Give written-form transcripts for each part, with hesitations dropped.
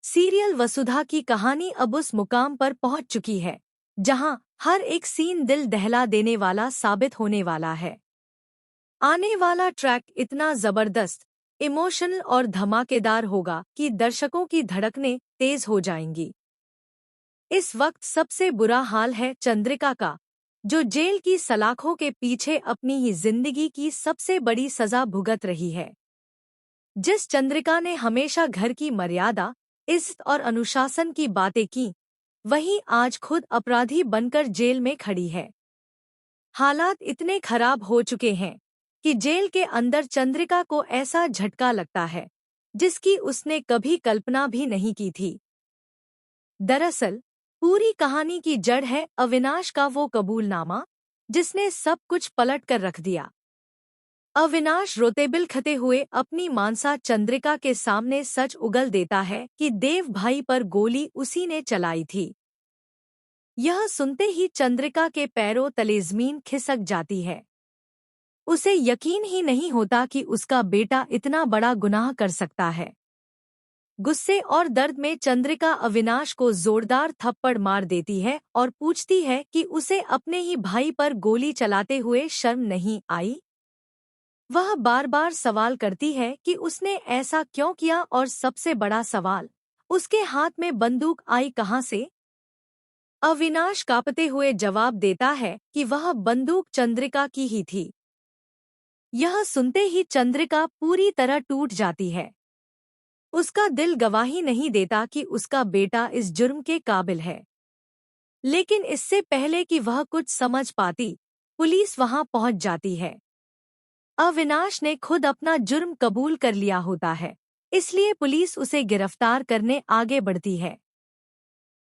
Serial वसुधा की कहानी अब उस मुकाम पर पहुंच चुकी है जहां हर एक सीन दिल दहला देने वाला साबित होने वाला है। आने वाला ट्रैक इतना जबरदस्त, इमोशनल और धमाकेदार होगा कि दर्शकों की धड़कनें तेज हो जाएंगी। इस वक्त सबसे बुरा हाल है चंद्रिका का, जो जेल की सलाखों के पीछे अपनी ही जिंदगी की सबसे बड़ी सजा भुगत रही है। जिस चंद्रिका ने हमेशा घर की मर्यादा, इज्जत और अनुशासन की बातें की, वही आज खुद अपराधी बनकर जेल में खड़ी है। हालात इतने खराब हो चुके हैं कि जेल के अंदर चंद्रिका को ऐसा झटका लगता है जिसकी उसने कभी कल्पना भी नहीं की थी। दरअसल पूरी कहानी की जड़ है अविनाश का वो कबूलनामा जिसने सब कुछ पलट कर रख दिया। अविनाश रोते बिलखते हुए अपनी मानसा चंद्रिका के सामने सच उगल देता है कि देव भाई पर गोली उसी ने चलाई थी। यह सुनते ही चंद्रिका के पैरों तले जमीन खिसक जाती है। उसे यकीन ही नहीं होता कि उसका बेटा इतना बड़ा गुनाह कर सकता है। गुस्से और दर्द में चंद्रिका अविनाश को जोरदार थप्पड़ मार देती है और पूछती है कि उसे अपने ही भाई पर गोली चलाते हुए शर्म नहीं आई। वह बार बार सवाल करती है कि उसने ऐसा क्यों किया, और सबसे बड़ा सवाल, उसके हाथ में बंदूक आई कहां से। अविनाश कांपते हुए जवाब देता है कि वह बंदूक चंद्रिका की ही थी। यह सुनते ही चंद्रिका पूरी तरह टूट जाती है। उसका दिल गवाही नहीं देता कि उसका बेटा इस जुर्म के काबिल है। लेकिन इससे पहले कि वह कुछ समझ पाती, पुलिस वहां पहुंच जाती है। अविनाश ने खुद अपना जुर्म कबूल कर लिया होता है, इसलिए पुलिस उसे गिरफ्तार करने आगे बढ़ती है।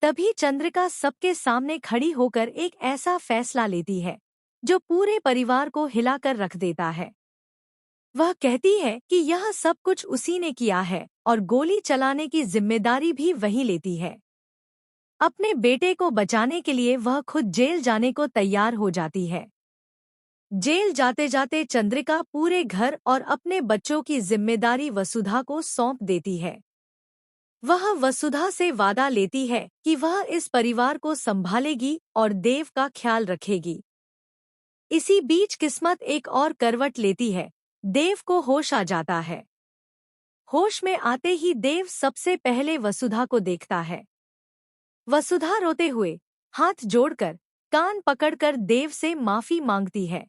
तभी चंद्रिका सबके सामने खड़ी होकर एक ऐसा फैसला लेती है जो पूरे परिवार को हिलाकर रख देता है। वह कहती है कि यह सब कुछ उसी ने किया है और गोली चलाने की जिम्मेदारी भी वही लेती है। अपने बेटे को बचाने के लिए वह खुद जेल जाने को तैयार हो जाती है। जेल जाते जाते चंद्रिका पूरे घर और अपने बच्चों की जिम्मेदारी वसुधा को सौंप देती है। वह वसुधा से वादा लेती है कि वह इस परिवार को संभालेगी और देव का ख्याल रखेगी। इसी बीच किस्मत एक और करवट लेती है। देव को होश आ जाता है। होश में आते ही देव सबसे पहले वसुधा को देखता है। वसुधा रोते हुए हाथ जोड़कर कान पकड़कर देव से माफी मांगती है।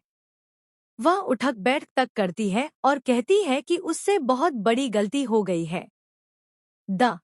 वह उठक बैठ तक करती है और कहती है कि उससे बहुत बड़ी गलती हो गई है। द